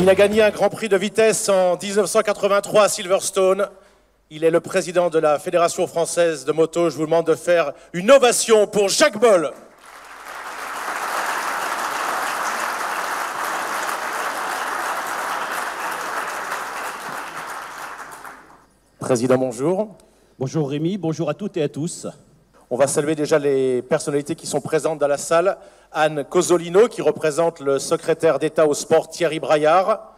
Il a gagné un Grand Prix de vitesse en 1983 à Silverstone. Il est le président de la Fédération française de moto. Je vous demande de faire une ovation pour Jacques Boll. Président, bonjour. Bonjour Rémi, bonjour à toutes et à tous. On va saluer déjà les personnalités qui sont présentes dans la salle. Anne Cosolino, qui représente le secrétaire d'État au sport Thierry Braillard.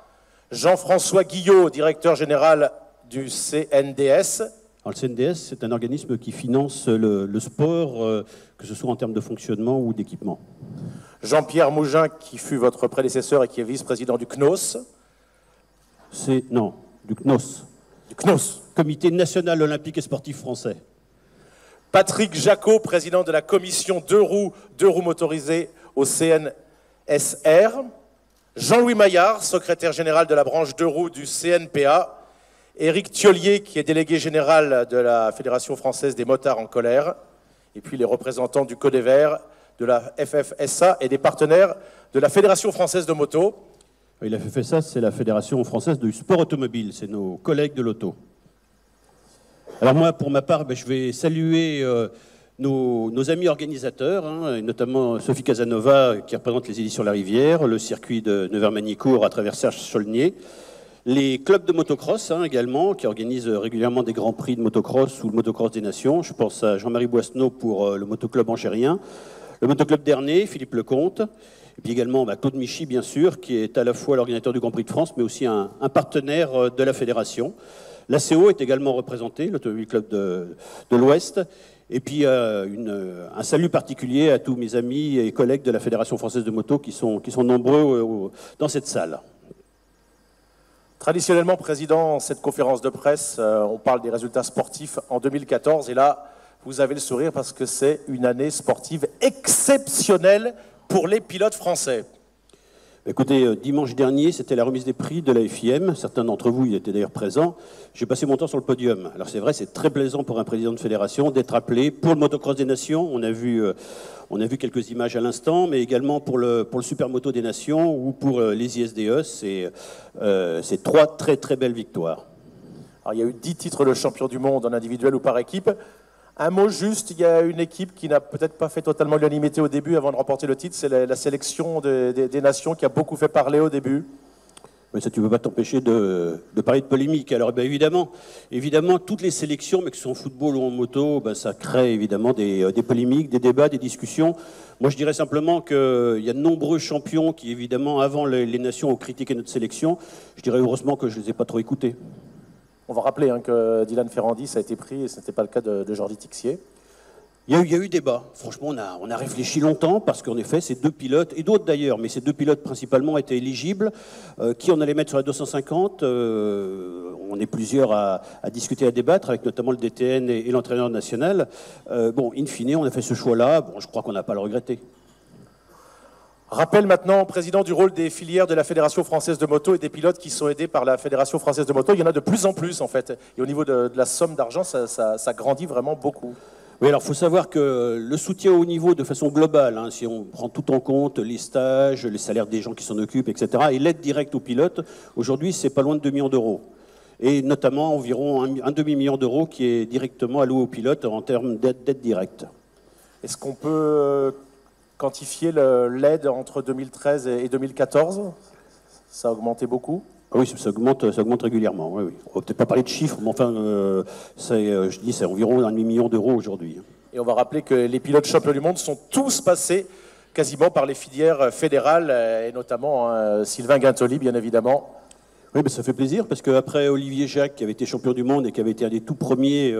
Jean-François Guillot, directeur général du CNDS. Alors, le CNDS, c'est un organisme qui finance le sport, que ce soit en termes de fonctionnement ou d'équipement. Jean-Pierre Mougin, qui fut votre prédécesseur et qui est vice-président du CNOS. Non, du CNOS. Du CNOS. Comité national olympique et sportif français. Patrick Jacot, président de la commission deux roues motorisées au CNSR. Jean-Louis Maillard, secrétaire général de la branche deux roues du CNPA. Éric Thiollier, qui est délégué général de la Fédération française des motards en colère. Et puis les représentants du Codever, de la FFSA et des partenaires de la Fédération française de moto. Oui, la FFSA, c'est la Fédération française du sport automobile. C'est nos collègues de l'auto. Alors moi, pour ma part, je vais saluer nos amis organisateurs, et notamment Sophie Casanova, qui représente les éditions La Rivière, le circuit de Nevers-Magnicourt à travers Serge Saulnier, les clubs de motocross également, qui organisent régulièrement des grands prix de motocross ou le motocross des nations. Je pense à Jean-Marie Boisseneau pour le motoclub angérien, le motoclub d'Ernée, Philippe Lecomte, et puis également Claude Michy, bien sûr, qui est à la fois l'organisateur du Grand Prix de France, mais aussi un partenaire de la fédération. L'ACO est également représenté, l'Automobile Club de l'Ouest. Et puis un salut particulier à tous mes amis et collègues de la Fédération française de moto qui sont nombreux dans cette salle. Traditionnellement, Président, cette conférence de presse, on parle des résultats sportifs en 2014. Et là, vous avez le sourire parce que c'est une année sportive exceptionnelle pour les pilotes français. Écoutez, dimanche dernier, c'était la remise des prix de la FIM. Certains d'entre vous y étaient d'ailleurs présents. J'ai passé mon temps sur le podium. Alors c'est vrai, c'est très plaisant pour un président de fédération d'être appelé pour le motocross des nations. On a vu quelques images à l'instant, mais également pour le supermoto des nations ou pour les ISDE. C'est trois très très belles victoires. Alors, il y a eu 10 titres de champion du monde en individuel ou par équipe. Un mot juste, il y a une équipe qui n'a peut-être pas fait totalement l'unanimité au début avant de remporter le titre, c'est la sélection des nations qui a beaucoup fait parler au début. Mais ça, tu ne peux pas t'empêcher de parler de polémique. Alors évidemment, toutes les sélections, mais que ce soit en football ou en moto, ça crée évidemment des polémiques, des débats, des discussions. Moi, je dirais simplement qu'il y a de nombreux champions qui, évidemment, avant les nations, ont critiqué notre sélection. Je dirais heureusement que je ne les ai pas trop écoutés. On va rappeler que Dylan Ferrandis a été pris et ce n'était pas le cas de Jordi Tixier. Il y a eu débat. Franchement, on a réfléchi longtemps parce qu'en effet, ces deux pilotes, et d'autres d'ailleurs, mais ces deux pilotes principalement étaient éligibles. Qui on allait mettre sur la 250 on est plusieurs à discuter, à débattre, avec notamment le DTN et l'entraîneur national. In fine, on a fait ce choix-là. Je crois qu'on n'a pas à le regretter. Rappel maintenant, Président, du rôle des filières de la Fédération française de moto et des pilotes qui sont aidés par la Fédération française de moto. Il y en a de plus en plus, en fait. Et au niveau de la somme d'argent, ça grandit vraiment beaucoup. Oui, alors il faut savoir que le soutien au niveau de façon globale, si on prend tout en compte, les stages, les salaires des gens qui s'en occupent, etc., et l'aide directe aux pilotes, aujourd'hui, c'est pas loin de 2 millions d'euros. Et notamment environ un demi-million d'euros qui est directement alloué aux pilotes en termes d'aide directe. Est-ce qu'on peut quantifier l'aide entre 2013 et 2014? Ça a augmenté beaucoup? Oui, ça augmente régulièrement. Oui. On va peut-être pas parler de chiffres, mais enfin, c'est environ un demi-million d'euros aujourd'hui. Et on va rappeler que les pilotes champions du monde sont tous passés quasiment par les filières fédérales, et notamment Sylvain Guintoli, bien évidemment. Oui, ça fait plaisir parce qu'après Olivier Jacques, qui avait été champion du monde et qui avait été un des tout premiers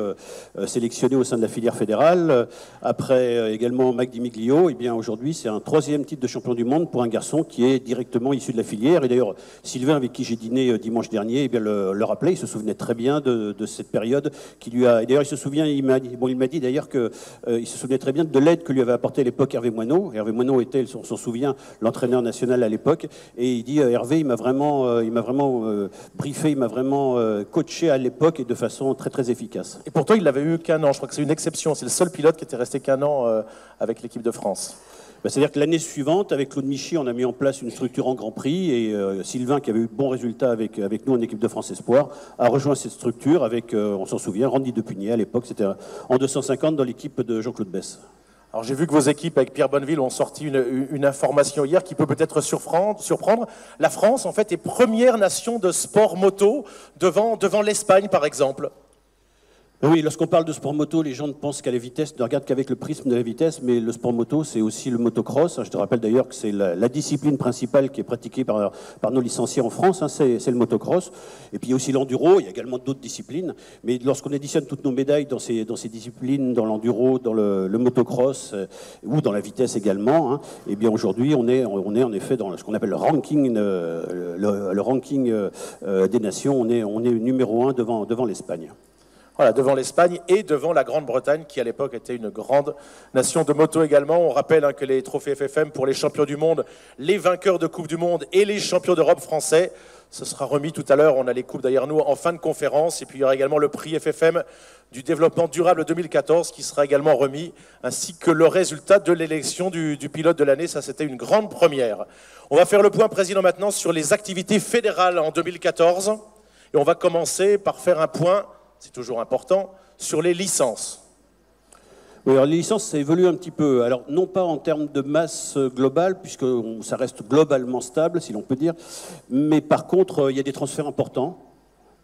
sélectionnés au sein de la filière fédérale, après également Mac Di Miglio, aujourd'hui c'est un 3e titre de champion du monde pour un garçon qui est directement issu de la filière. Et d'ailleurs, Sylvain, avec qui j'ai dîné dimanche dernier, le rappelait, il se souvenait très bien de cette période qui lui a... Et d'ailleurs, il se souvient, il m'a dit d'ailleurs qu'il se souvenait très bien de l'aide que lui avait apporté à l'époque Hervé Moineau. Hervé Moineau était, on s'en souvient, l'entraîneur national à l'époque. Et il dit, Hervé, il m'a vraiment briefé, il m'a vraiment coaché à l'époque et de façon très très efficace. Et pourtant, il n'avait eu qu'un an. Je crois que c'est une exception. C'est le seul pilote qui était resté qu'un an avec l'équipe de France. C'est-à-dire que l'année suivante, avec Claude Michy, on a mis en place une structure en Grand Prix et Sylvain, qui avait eu de bons résultats avec nous en équipe de France Espoir, a rejoint cette structure avec, on s'en souvient, Randy Depugné à l'époque, c'était en 250 dans l'équipe de Jean-Claude Besse. Alors j'ai vu que vos équipes avec Pierre Bonneville ont sorti une information hier qui peut peut-être surprendre. La France, en fait, est première nation de sport moto devant l'Espagne, par exemple. Oui, lorsqu'on parle de sport moto, les gens ne pensent qu'à la vitesse, ne regardent qu'avec le prisme de la vitesse, mais le sport moto, c'est aussi le motocross. Je te rappelle d'ailleurs que c'est la discipline principale qui est pratiquée par nos licenciés en France, hein, c'est le motocross. Et puis il y a aussi l'enduro, il y a également d'autres disciplines. Mais lorsqu'on additionne toutes nos médailles dans ces disciplines, dans l'enduro, dans le motocross ou dans la vitesse également, hein, eh bien aujourd'hui, on est en effet dans ce qu'on appelle le ranking, le ranking des nations. On est numéro 1 devant l'Espagne. Voilà, devant l'Espagne et devant la Grande-Bretagne, qui à l'époque était une grande nation de moto également. On rappelle que les trophées FFM pour les champions du monde, les vainqueurs de Coupe du Monde et les champions d'Europe français, ce sera remis tout à l'heure. On a les coupes derrière nous en fin de conférence. Et puis il y aura également le prix FFM du développement durable 2014 qui sera également remis, ainsi que le résultat de l'élection du pilote de l'année. Ça, c'était une grande première. On va faire le point, Président, maintenant sur les activités fédérales en 2014. Et on va commencer par faire un point, c'est toujours important, sur les licences. Oui, alors les licences, ça évolue un petit peu. Alors, non pas en termes de masse globale, puisque ça reste globalement stable, si l'on peut dire, mais par contre, il y a des transferts importants.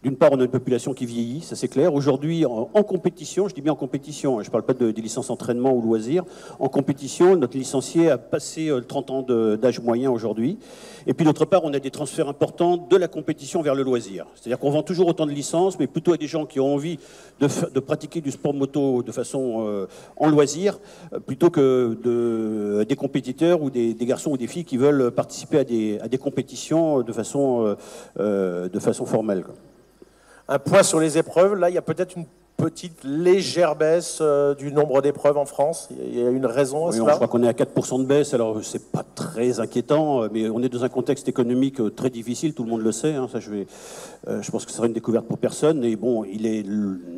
D'une part, on a une population qui vieillit, ça c'est clair. Aujourd'hui, en compétition, je dis bien en compétition, je ne parle pas des licences entraînement ou loisirs, en compétition, notre licencié a passé 30 ans d'âge moyen aujourd'hui. Et puis d'autre part, on a des transferts importants de la compétition vers le loisir. C'est-à-dire qu'on vend toujours autant de licences, mais plutôt à des gens qui ont envie de pratiquer du sport moto de façon en loisir, plutôt que des compétiteurs ou des garçons ou des filles qui veulent participer à des compétitions de façon formelle, quoi. Un point sur les épreuves. Là, il y a peut-être une petite légère baisse du nombre d'épreuves en France. Il y a une raison à cela. Je crois qu'on est à 4% de baisse. Alors, c'est pas très inquiétant, mais on est dans un contexte économique très difficile. Tout le monde le sait. Hein, ça, je pense que ce sera une découverte pour personne. Et bon, il est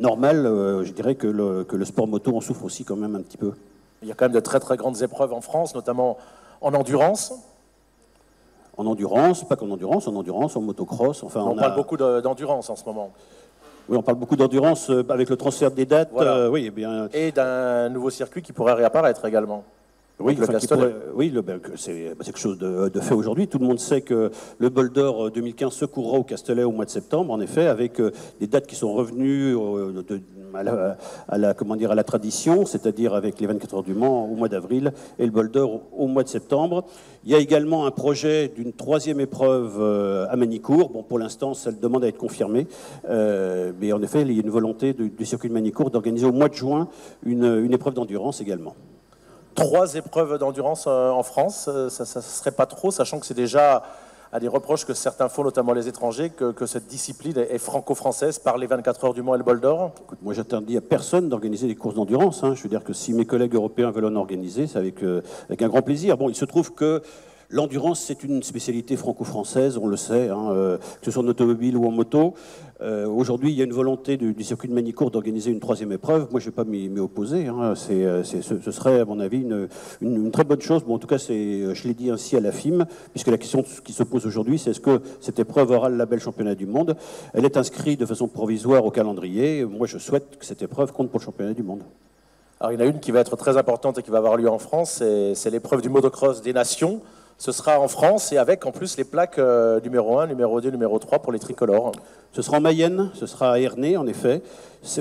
normal, je dirais, que le sport moto en souffre aussi quand même un petit peu. Il y a quand même de très très grandes épreuves en France, notamment en endurance. En endurance, pas qu'en endurance, en motocross. Enfin, on parle beaucoup d'endurance en ce moment. Oui, on parle beaucoup d'endurance avec le transfert des dates. Voilà. Oui, eh bien... Et d'un nouveau circuit qui pourrait réapparaître également. Oui, c'est quelque chose de fait aujourd'hui. Tout le monde sait que le Bol d'Or 2015 se courra au Castellet au mois de septembre, en effet, avec des dates qui sont revenues à la tradition, c'est-à-dire avec les 24 heures du Mans au mois d'avril et le Bol d'Or au mois de septembre. Il y a également un projet d'une 3e épreuve à Manicourt. Bon, pour l'instant, ça demande à être confirmé, mais en effet, il y a une volonté du circuit de Manicourt d'organiser au mois de juin une épreuve d'endurance également. 3 épreuves d'endurance en France, ça ne serait pas trop, sachant que c'est déjà à des reproches que certains font, notamment les étrangers, que cette discipline est franco-française par les 24 heures du Mans et le Bol d'Or. Moi, j'interdis à personne d'organiser des courses d'endurance. Hein. Je veux dire que si mes collègues européens veulent en organiser, c'est avec un grand plaisir. Bon, il se trouve que l'endurance, c'est une spécialité franco-française, on le sait, hein, que ce soit en automobile ou en moto. Aujourd'hui, il y a une volonté du circuit de Manicourt d'organiser une 3e épreuve. Moi, je ne vais pas m'y opposer. Hein. Ce serait, à mon avis, une très bonne chose. Bon, en tout cas, je l'ai dit ainsi à la FIM, puisque la question qui se pose aujourd'hui, c'est est-ce que cette épreuve aura le label championnat du monde? Elle est inscrite de façon provisoire au calendrier. Moi, je souhaite que cette épreuve compte pour le championnat du monde. Alors, il y en a une qui va être très importante et qui va avoir lieu en France, c'est l'épreuve du motocross des nations. Ce sera en France et avec en plus les plaques numéro 1, numéro 2, numéro 3 pour les tricolores. Ce sera en Mayenne, ce sera à Ernée en effet.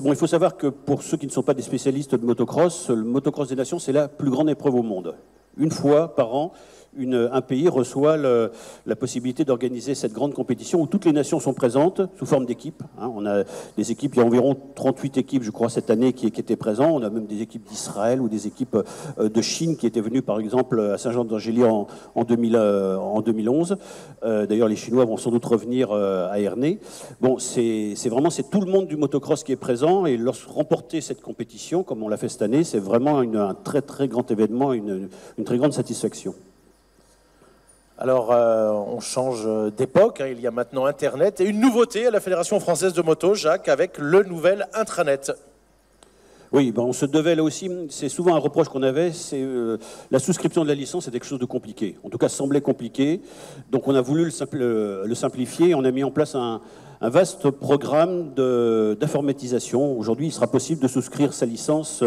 Bon, il faut savoir que pour ceux qui ne sont pas des spécialistes de motocross, le motocross des nations, c'est la plus grande épreuve au monde. Une fois par an, un pays reçoit la possibilité d'organiser cette grande compétition où toutes les nations sont présentes sous forme d'équipes. Hein. On a des équipes, il y a environ 38 équipes, je crois, cette année qui étaient présentes. On a même des équipes d'Israël ou des équipes de Chine qui étaient venues, par exemple, à Saint-Jean-d'Angély en 2011. D'ailleurs, les Chinois vont sans doute revenir à Ernée. Bon, c'est tout le monde du motocross qui est présent et remporter cette compétition, comme on l'a fait cette année, c'est vraiment un très très grand événement, une très grande satisfaction. Alors, on change d'époque, hein. Il y a maintenant Internet et une nouveauté à la Fédération française de moto, Jacques, avec le nouvel intranet. Oui, ben on se devait là aussi, c'est souvent un reproche qu'on avait, c'est la souscription de la licence, c'est quelque chose de compliqué. En tout cas, ça semblait compliqué. Donc on a voulu le simplifier, on a mis en place un vaste programme d'informatisation. Aujourd'hui, il sera possible de souscrire sa licence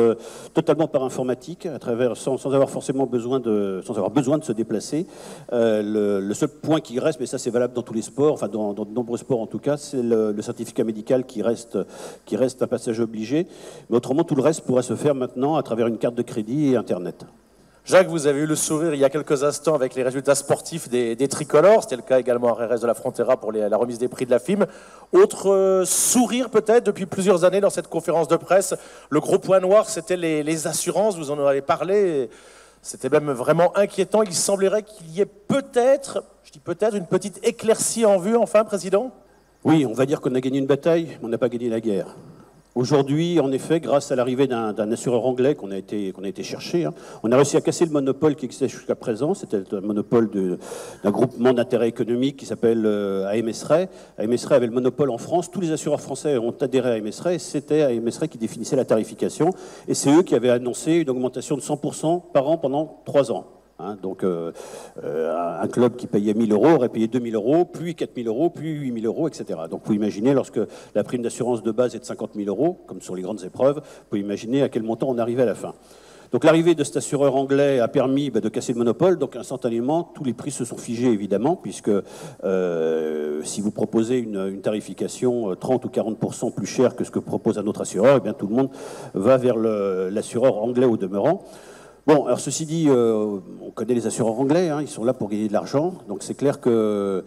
totalement par informatique, à travers, sans avoir forcément besoin de se déplacer. Le seul point qui reste, mais ça c'est valable dans tous les sports, enfin dans de nombreux sports en tout cas, c'est le certificat médical qui reste un passage obligé. Mais autrement, tout le reste pourra se faire maintenant à travers une carte de crédit et Internet. Jacques, vous avez eu le sourire il y a quelques instants avec les résultats sportifs des tricolores. C'était le cas également à RS de la Frontera pour la remise des prix de la FIM. Autre sourire peut-être depuis plusieurs années dans cette conférence de presse. Le gros point noir, c'était les assurances. Vous en avez parlé. C'était même vraiment inquiétant. Il semblerait qu'il y ait peut-être, je dis peut-être, une petite éclaircie en vue enfin, Président ? Oui, on va dire qu'on a gagné une bataille, mais on n'a pas gagné la guerre. Aujourd'hui, en effet, grâce à l'arrivée d'un assureur anglais qu'on a été chercher, on a réussi à casser le monopole qui existait jusqu'à présent. C'était un monopole d'un groupement d'intérêt économique qui s'appelle AMS Ray. AMS Ray avait le monopole en France. Tous les assureurs français ont adhéré à AMS Ray. C'était AMS Ray qui définissait la tarification. Et c'est eux qui avaient annoncé une augmentation de 100% par an pendant 3 ans. Donc un club qui payait 1 000 euros aurait payé 2 000 euros, puis 4 000 euros, puis 8 000 euros, etc. Donc vous pouvez imaginer, lorsque la prime d'assurance de base est de 50 000 euros, comme sur les grandes épreuves, vous pouvez imaginer à quel montant on arrivait à la fin. Donc l'arrivée de cet assureur anglais a permis de casser le monopole, donc instantanément tous les prix se sont figés évidemment, puisque si vous proposez une tarification 30 ou 40% plus chère que ce que propose un autre assureur, eh bien tout le monde va vers l'assureur anglais au demeurant. Bon, alors ceci dit, on connaît les assureurs anglais, ils sont là pour gagner de l'argent, donc c'est clair que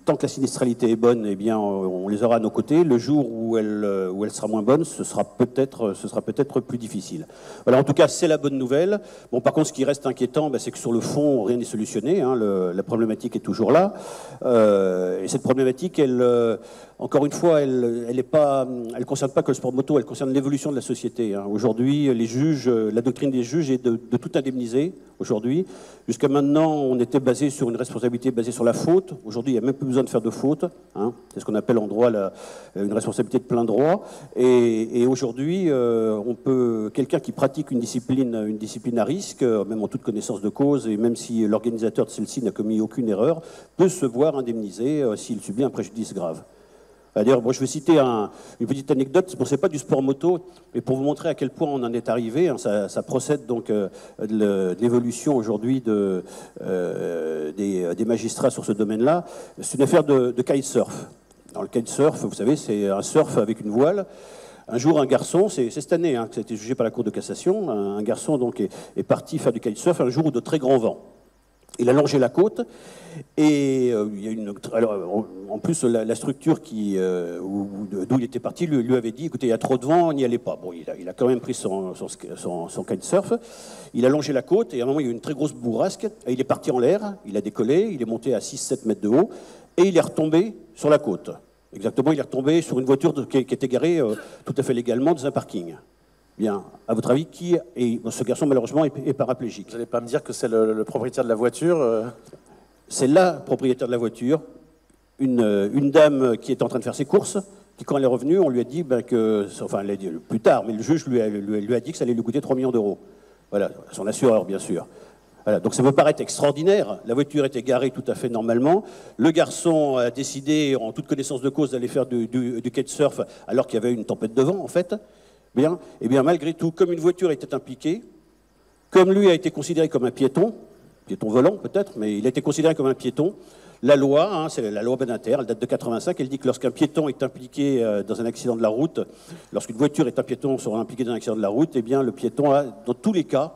tant que la sinistralité est bonne, eh bien on les aura à nos côtés. Le jour où elle sera moins bonne, ce sera peut-être plus difficile. Voilà, en tout cas, c'est la bonne nouvelle. Bon, par contre, ce qui reste inquiétant, c'est que sur le fond, rien n'est solutionné. La problématique est toujours là, et cette problématique, encore une fois, elle ne concerne pas que le sport moto, elle concerne l'évolution de la société. Aujourd'hui, les juges, la doctrine des juges est de tout indemniser. Aujourd'hui, jusqu'à maintenant, on était basé sur une responsabilité basée sur la faute. Aujourd'hui, il n'y a même plus besoin de faire de faute. C'est ce qu'on appelle en droit une responsabilité de plein droit. Et aujourd'hui, quelqu'un qui pratique une discipline à risque, même en toute connaissance de cause, et même si l'organisateur de celle-ci n'a commis aucune erreur, peut se voir indemnisé s'il subit un préjudice grave. D'ailleurs, je vais citer une petite anecdote. Bon, c'est pas du sport moto, mais pour vous montrer à quel point on en est arrivé. Ça procède donc de l'évolution aujourd'hui des magistrats sur ce domaine-là. C'est une affaire de kitesurf. Dans le kitesurf, vous savez, c'est un surf avec une voile. Un jour, un garçon, c'est cette année que ça a été jugé par la Cour de cassation, un garçon donc est parti faire du kitesurf un jour de très grand vent. Il a longé la côte et il y a alors, en plus la structure d'où il était parti lui avait dit écoutez, il y a trop de vent, n'y allez pas. Bon, il a quand même pris son kitesurf, il a longé la côte et à un moment il y a eu une très grosse bourrasque et il est parti en l'air, il a décollé, il est monté à 6-7 mètres de haut et il est retombé sur la côte. Exactement, il est retombé sur une voiture qui était garée tout à fait légalement dans un parking. Bien, à votre avis, ce garçon, malheureusement, est paraplégique. Vous n'allez pas me dire que c'est le propriétaire de la voiture C'est la propriétaire de la voiture, une dame qui est en train de faire ses courses, qui, quand elle est revenue, on lui a dit elle l'a dit plus tard, mais le juge lui a dit que ça allait lui coûter 3 millions d'euros. Voilà, son assureur, bien sûr. Voilà, donc ça peut paraître extraordinaire. La voiture était garée tout à fait normalement. Le garçon a décidé, en toute connaissance de cause, d'aller faire du kitesurf alors qu'il y avait une tempête de vent, en fait. Bien, et bien malgré tout, comme une voiture était impliquée, comme lui a été considéré comme un piéton volant peut-être, mais il a été considéré comme un piéton, la loi, c'est la loi Badinter, elle date de 85, elle dit que lorsqu'un piéton est impliqué dans un accident de la route, lorsqu'une voiture est un piéton sera impliquée dans un accident de la route, eh bien le piéton a, dans tous les cas,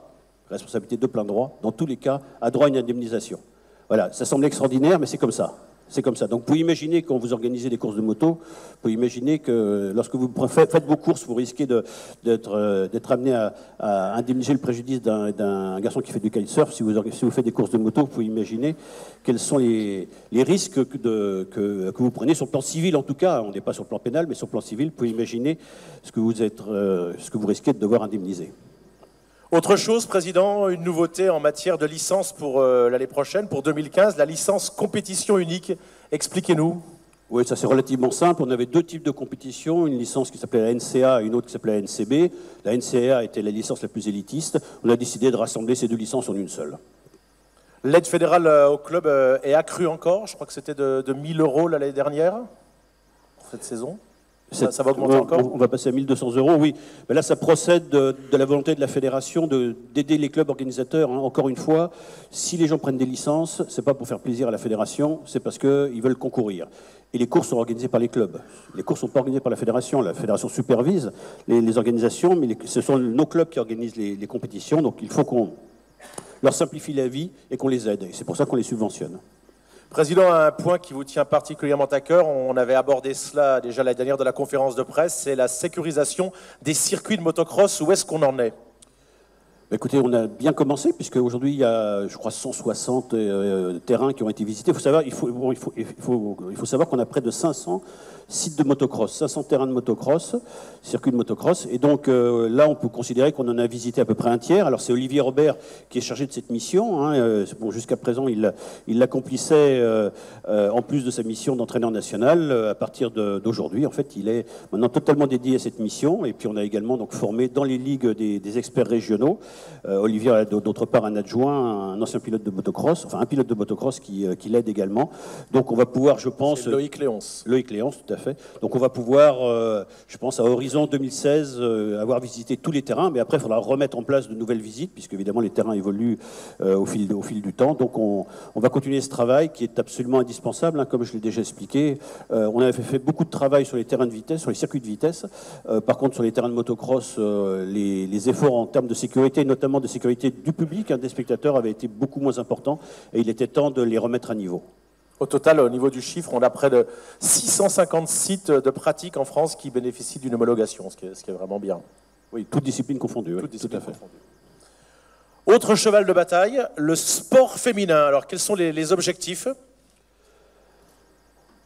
responsabilité de plein droit, dans tous les cas, a droit à une indemnisation. Voilà, ça semble extraordinaire, mais c'est comme ça. C'est comme ça. Donc vous pouvez imaginer, quand vous organisez des courses de moto, vous pouvez imaginer que lorsque vous faites vos courses, vous risquez d'être amené à indemniser le préjudice d'un garçon qui fait du kitesurf. Si vous faites des courses de moto, vous pouvez imaginer quels sont les risques que vous prenez sur le plan civil, en tout cas. On n'est pas sur le plan pénal, mais sur le plan civil, vous pouvez imaginer ce que vous risquez de devoir indemniser. Autre chose, Président, une nouveauté en matière de licence pour l'année prochaine, pour 2015, la licence compétition unique. Expliquez-nous. Oui, ça c'est relativement simple. On avait deux types de compétitions, une licence qui s'appelait la NCA et une autre qui s'appelait la NCB. La NCA était la licence la plus élitiste. On a décidé de rassembler ces deux licences en une seule. L'aide fédérale au club est accrue encore. Je crois que c'était de 1 000 € l'année dernière, pour cette saison. Ça va augmenter encore. On va passer à 1 200 €, oui. Mais là, ça procède de la volonté de la fédération d'aider les clubs organisateurs. Hein. Encore une fois, si les gens prennent des licences, c'est pas pour faire plaisir à la fédération, c'est parce qu'ils veulent concourir. Et les courses sont organisées par les clubs. Les courses ne sont pas organisées par la fédération. La fédération supervise les organisations, mais ce sont nos clubs qui organisent les compétitions. Donc il faut qu'on leur simplifie la vie et qu'on les aide. Et c'est pour ça qu'on les subventionne. Président, un point qui vous tient particulièrement à cœur, on avait abordé cela déjà la dernière de la conférence de presse, c'est la sécurisation des circuits de motocross. Où est-ce qu'on en est ? Écoutez, on a bien commencé, puisque aujourd'hui il y a, je crois, 160 terrains qui ont été visités. Il faut savoir qu'on a près de 500 sites de motocross, 500 terrains de motocross, circuits de motocross. Et donc là, on peut considérer qu'on en a visité à peu près un tiers. Alors c'est Olivier Robert qui est chargé de cette mission. Hein. Bon, jusqu'à présent, il l'accomplissait en plus de sa mission d'entraîneur national. À partir d'aujourd'hui, en fait, il est maintenant totalement dédié à cette mission. Et puis on a également donc formé dans les ligues des experts régionaux. Olivier a d'autre part un adjoint, un ancien pilote de motocross, enfin un pilote de motocross qui l'aide également. Donc on va pouvoir, je pense... C'est Loïc Léonce. Loïc Léonce, tout à fait. Donc on va pouvoir, je pense, à horizon 2016, avoir visité tous les terrains, mais après il faudra remettre en place de nouvelles visites, puisque évidemment les terrains évoluent au fil du temps. Donc on va continuer ce travail qui est absolument indispensable, hein, comme je l'ai déjà expliqué. On avait fait beaucoup de travail sur les terrains de vitesse, sur les circuits de vitesse. Par contre, sur les terrains de motocross, les efforts en termes de sécurité, notamment de sécurité du public, hein, des spectateurs, avaient été beaucoup moins importants, et il était temps de les remettre à niveau. Au total, au niveau du chiffre, on a près de 650 sites de pratique en France qui bénéficient d'une homologation, ce qui est vraiment bien. Oui, toute discipline confondue. Toute discipline confondue. Autre cheval de bataille, le sport féminin. Alors, quels sont les objectifs ?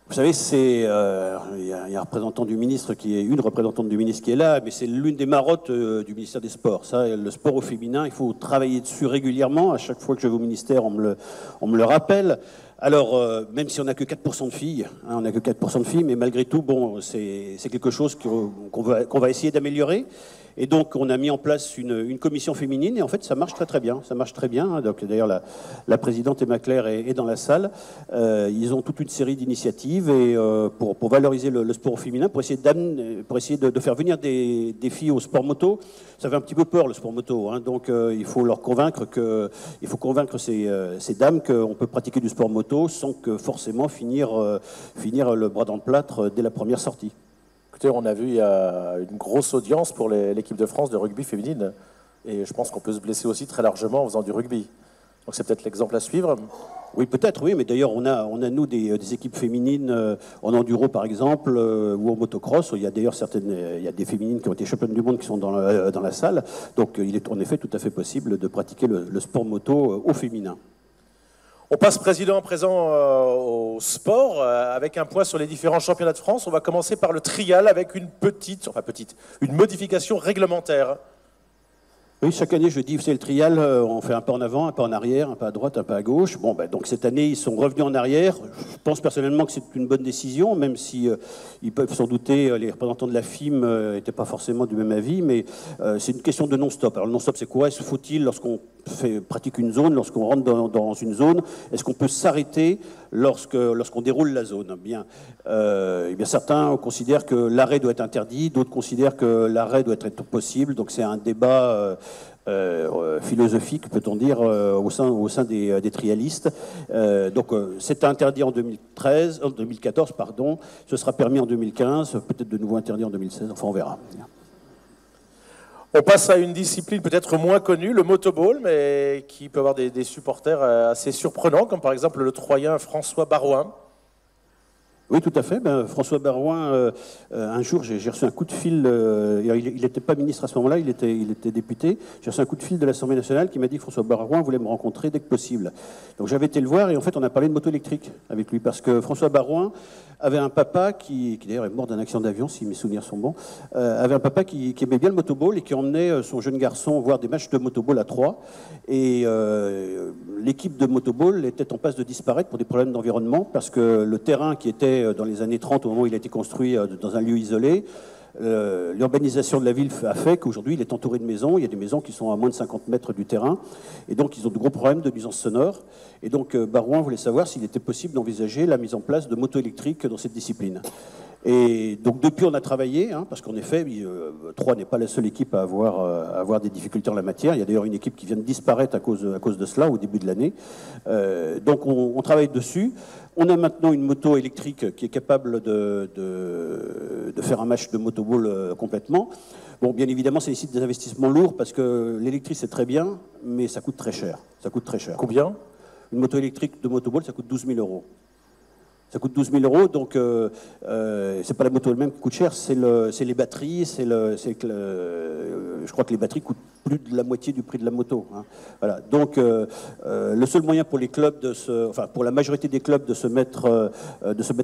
Vous savez, il y a un représentant du ministre une représentante du ministre qui est là, mais c'est l'une des marottes du ministère des Sports. Ça, le sport au féminin, il faut travailler dessus régulièrement. À chaque fois que je vais au ministère, on me le rappelle. Alors, même si on n'a que 4% de filles, hein, on n'a que 4% de filles, mais malgré tout, bon, c'est quelque chose qu'on va essayer d'améliorer. Et donc, on a mis en place une commission féminine, et en fait, ça marche très très bien. Ça marche très bien. Donc, d'ailleurs, la présidente Emma Claire est dans la salle. Ils ont toute une série d'initiatives et pour valoriser le sport féminin, pour essayer de faire venir des filles au sport moto. Ça fait un petit peu peur le sport moto, hein, donc il faut convaincre ces dames qu'on peut pratiquer du sport moto sans que forcément finir le bras dans le plâtre dès la première sortie. Écoutez, on a vu il y a une grosse audience pour l'équipe de France de rugby féminine, et je pense qu'on peut se blesser aussi très largement en faisant du rugby. Donc c'est peut-être l'exemple à suivre. Oui, peut-être, oui, mais d'ailleurs, on a nous, des équipes féminines en enduro, par exemple, ou en motocross. Il y a d'ailleurs il y a des féminines qui ont été championnes du monde qui sont dans la salle. Donc, il est en effet tout à fait possible de pratiquer le sport moto au féminin. On passe, Président, à présent au sport, avec un point sur les différents championnats de France. On va commencer par le trial avec une modification réglementaire. Oui, chaque année, je dis, vous savez, le trial, on fait un pas en avant, un pas en arrière, un pas à droite, un pas à gauche. Bon, donc cette année, ils sont revenus en arrière. Je pense personnellement que c'est une bonne décision, même si ils peuvent s'en douter, les représentants de la FIM n'étaient pas forcément du même avis, mais c'est une question de non-stop. Alors le non-stop, c'est quoi ? Faut-il, lorsqu'on pratique une zone, lorsqu'on rentre dans une zone, est-ce qu'on peut s'arrêter lorsqu'on déroule la zone ? Bien, certains considèrent que l'arrêt doit être interdit, d'autres considèrent que l'arrêt doit être possible. Donc c'est un débat philosophique, peut-on dire, au sein des trialistes. Donc c'est interdit en 2014, pardon. Ce sera permis en 2015, peut-être de nouveau interdit en 2016. Enfin, on verra. On passe à une discipline peut-être moins connue, le motoball, mais qui peut avoir des supporters assez surprenants, comme par exemple le Troyen François Barouin. Oui, tout à fait. François Barouin, un jour, j'ai reçu un coup de fil. Il n'était pas ministre à ce moment-là, il était député. J'ai reçu un coup de fil de l'Assemblée nationale qui m'a dit que François Barouin voulait me rencontrer dès que possible. Donc j'avais été le voir et en fait, on a parlé de moto électrique avec lui parce que François Barouin avait un papa qui d'ailleurs est mort d'un accident d'avion, si mes souvenirs sont bons, avait un papa qui aimait bien le motoball et qui emmenait son jeune garçon voir des matchs de motoball à 3. Et l'équipe de motoball était en passe de disparaître pour des problèmes d'environnement parce que le terrain qui était fait dans les années 30, au moment où il a été construit dans un lieu isolé. L'urbanisation de la ville a fait qu'aujourd'hui, il est entouré de maisons. Il y a des maisons qui sont à moins de 50 mètres du terrain. Et donc, ils ont de gros problèmes de nuisance sonore. Et donc, Barouin voulait savoir s'il était possible d'envisager la mise en place de motos électriques dans cette discipline. Et donc, depuis, on a travaillé, parce qu'en effet, Troyes n'est pas la seule équipe à avoir des difficultés en la matière. Il y a d'ailleurs une équipe qui vient de disparaître à cause de cela au début de l'année. Donc, on travaille dessus. On a maintenant une moto électrique qui est capable de faire un match de motoball complètement. Bon, bien évidemment, ça nécessite des investissements lourds parce que l'électrique, c'est très bien, mais ça coûte très cher. Ça coûte très cher. Combien? Une moto électrique de motoball, ça coûte 12 000 €. Ça coûte 12 000 €, donc c'est pas la moto elle-même qui coûte cher, c'est les batteries, je crois que les batteries coûtent plus de la moitié du prix de la moto. Voilà. Donc le seul moyen pour les clubs pour la majorité des clubs de se mettre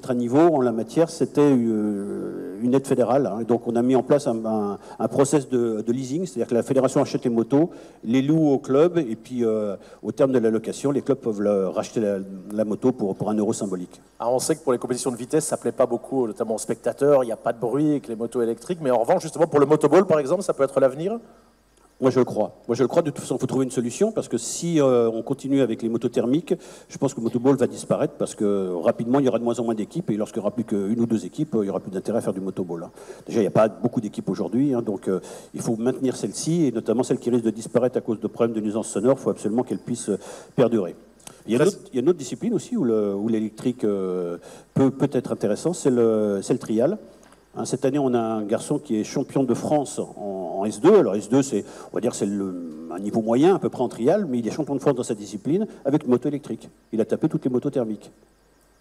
à niveau en la matière, c'était une aide fédérale. Donc on a mis en place un process de leasing, c'est-à-dire que la fédération achète les motos, les loue au club, et puis au terme de la location, les clubs peuvent racheter la moto pour un euro symbolique. Alors on sait que pour les compétitions de vitesse, ça ne plaît pas beaucoup, notamment aux spectateurs, il n'y a pas de bruit avec les motos électriques, mais en revanche, justement, pour le motoball, par exemple, ça peut être l'avenir? Moi, je le crois. De toute façon, il faut trouver une solution, parce que si on continue avec les motos thermiques, je pense que le motoball va disparaître, parce que rapidement, il y aura de moins en moins d'équipes, et lorsqu'il n'y aura plus qu'une ou deux équipes, il n'y aura plus d'intérêt à faire du motoball. Déjà, il n'y a pas beaucoup d'équipes aujourd'hui, donc il faut maintenir celle-ci, et notamment celle qui risque de disparaître à cause de problèmes de nuisance sonore, il faut absolument qu'elle puisse perdurer. Il y a une autre discipline aussi où l'électrique peut être intéressant, c'est le trial. Cette année, on a un garçon qui est champion de France en S2. Alors S2, on va dire c'est un niveau moyen, à peu près en trial, mais il est champion de France dans sa discipline avec une moto électrique. Il a tapé toutes les motos thermiques.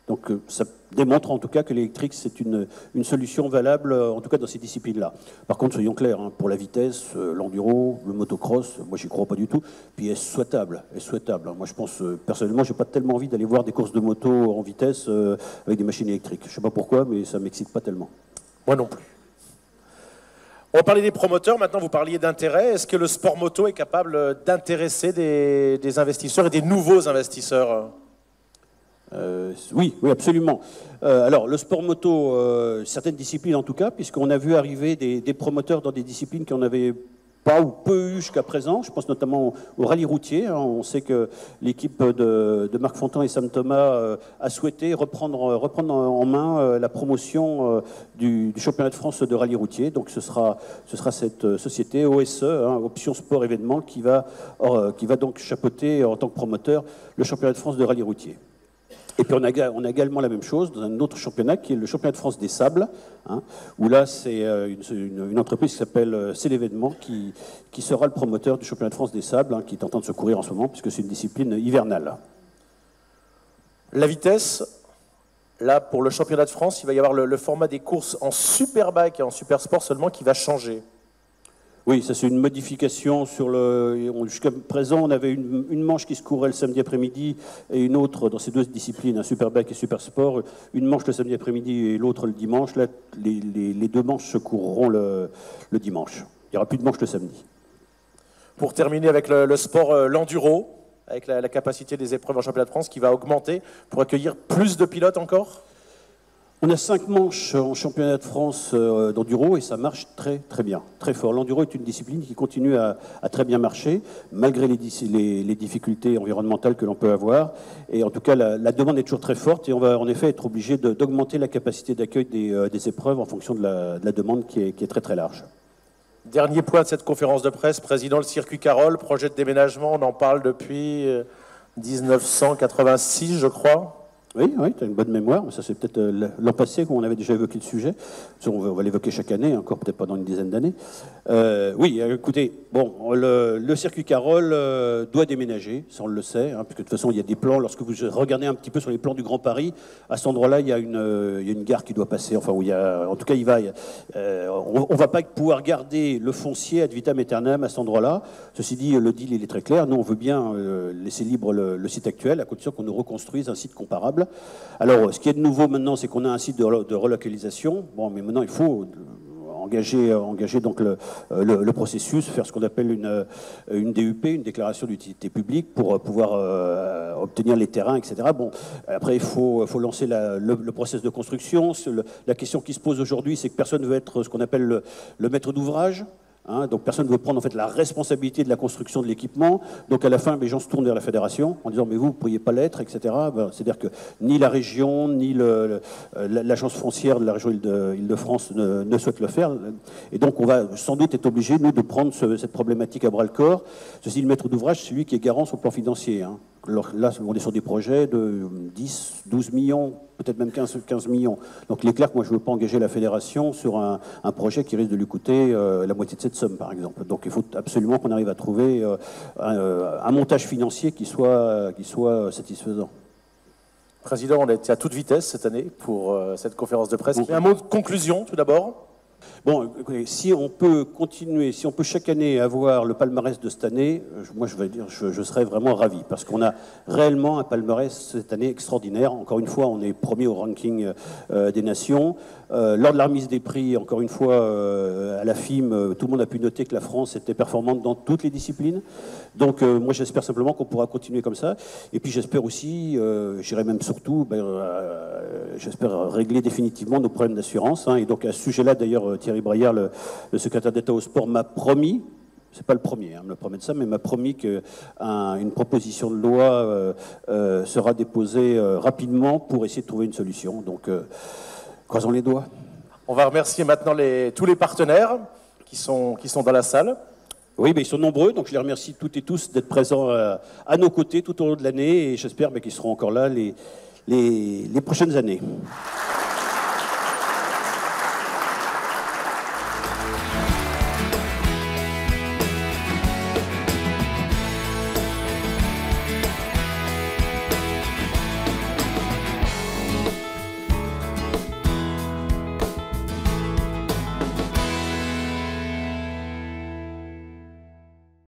Donc ça démontre en tout cas que l'électrique, c'est une solution valable, en tout cas dans ces disciplines-là. Par contre, soyons clairs, pour la vitesse, l'enduro, le motocross, moi j'y crois pas du tout. Puis est-ce souhaitable? Moi je pense, personnellement, j'ai pas tellement envie d'aller voir des courses de moto en vitesse avec des machines électriques. Je sais pas pourquoi, mais ça m'excite pas tellement. Moi non plus. On va parler des promoteurs, maintenant vous parliez d'intérêt. Est-ce que le sport moto est capable d'intéresser des investisseurs et des nouveaux investisseurs? Oui, absolument. Alors, le sport moto, certaines disciplines en tout cas, puisqu'on a vu arriver des promoteurs dans des disciplines qui en avaient pas ou peu eu jusqu'à présent. Je pense notamment au rallye routier. On sait que l'équipe de Marc Fontan et Sam Thomas a souhaité reprendre en main la promotion du championnat de France de rallye routier. Donc ce sera cette société OSE, Option Sport Événement, qui va donc chapeauter en tant que promoteur le championnat de France de rallye routier. Et puis on a également la même chose dans un autre championnat qui est le championnat de France des sables, où là c'est une entreprise qui s'appelle C'est l'événement qui sera le promoteur du championnat de France des sables, qui est en train de se courir en ce moment puisque c'est une discipline hivernale. La vitesse, là pour le championnat de France, il va y avoir le format des courses en superbike et en supersport seulement qui va changer. Oui, ça c'est une modification jusqu'à présent, on avait une manche qui se courait le samedi après-midi et une autre dans ces deux disciplines, Superbike et Supersport, une manche le samedi après-midi et l'autre le dimanche. Là, les deux manches se courront le dimanche. Il n'y aura plus de manche le samedi. Pour terminer avec le sport, l'enduro, avec la capacité des épreuves en championnat de France qui va augmenter pour accueillir plus de pilotes encore? On a 5 manches en championnat de France d'enduro et ça marche très très bien, très fort. L'enduro est une discipline qui continue à très bien marcher, malgré les difficultés environnementales que l'on peut avoir. Et en tout cas, la demande est toujours très forte et on va en effet être obligé d'augmenter la capacité d'accueil des épreuves en fonction de la demande qui est très très large. Dernier point de cette conférence de presse, président le circuit Carole, projet de déménagement, on en parle depuis 1986, je crois. Oui, tu as une bonne mémoire, mais ça c'est peut-être l'an passé qu'on avait déjà évoqué le sujet. On va l'évoquer chaque année, encore peut-être pas dans une dizaine d'années. Oui, écoutez, bon, le circuit Carole doit déménager, ça on le sait, puisque de toute façon il y a des plans, lorsque vous regardez un petit peu sur les plans du Grand Paris, à cet endroit-là il y a une gare qui doit passer, enfin où il y a, en tout cas on va pas pouvoir garder le foncier ad vitam aeternam à cet endroit-là. Ceci dit, le deal il est très clair, nous on veut bien laisser libre le site actuel, à condition qu'on nous reconstruise un site comparable. Alors, ce qui est de nouveau maintenant, c'est qu'on a un site de relocalisation. Bon, mais maintenant, il faut engager donc le processus, faire ce qu'on appelle une DUP, une déclaration d'utilité publique, pour pouvoir obtenir les terrains, etc. Bon, après, il faut lancer le process de construction. La question qui se pose aujourd'hui, c'est que personne ne veut être ce qu'on appelle le maître d'ouvrage. Donc personne ne veut prendre en fait la responsabilité de la construction de l'équipement. Donc à la fin, les gens se tournent vers la fédération en disant mais vous ne pourriez pas l'être, etc. C'est-à-dire que ni la région, ni l'agence foncière de la région Île-de-France ne souhaitent le faire. Et donc on va sans doute être obligé, nous, de prendre cette problématique à bras-le-corps. Ceci, le maître d'ouvrage, c'est celui qui est garant sur le plan financier. Là, on est sur des projets de 10, 12 millions, peut-être même 15 millions. Donc il est clair que moi, je ne veux pas engager la fédération sur un projet qui risque de lui coûter la moitié de cette somme, par exemple. Donc il faut absolument qu'on arrive à trouver un montage financier qui soit satisfaisant. Président, on a été à toute vitesse cette année pour cette conférence de presse. Un mot de conclusion, tout d'abord. Bon, écoutez, si on peut continuer, si on peut chaque année avoir le palmarès de cette année, moi je vais dire, je serais vraiment ravi, parce qu'on a réellement un palmarès cette année extraordinaire. Encore une fois, on est premier au ranking des nations. Lors de la remise des prix, encore une fois, à la FIM, tout le monde a pu noter que la France était performante dans toutes les disciplines. Donc moi j'espère simplement qu'on pourra continuer comme ça. Et puis j'espère aussi, j'irai même surtout, j'espère régler définitivement nos problèmes d'assurance. Et donc à ce sujet-là, d'ailleurs, Thierry Braillard, le secrétaire d'État au sport, m'a promis, c'est pas le premier à me le promettre ça, mais m'a promis qu'une proposition de loi sera déposée rapidement pour essayer de trouver une solution. Donc croisons les doigts. On va remercier maintenant tous les partenaires qui sont dans la salle. Oui, mais ils sont nombreux, donc je les remercie toutes et tous d'être présents à nos côtés tout au long de l'année, et j'espère qu'ils seront encore là les prochaines années.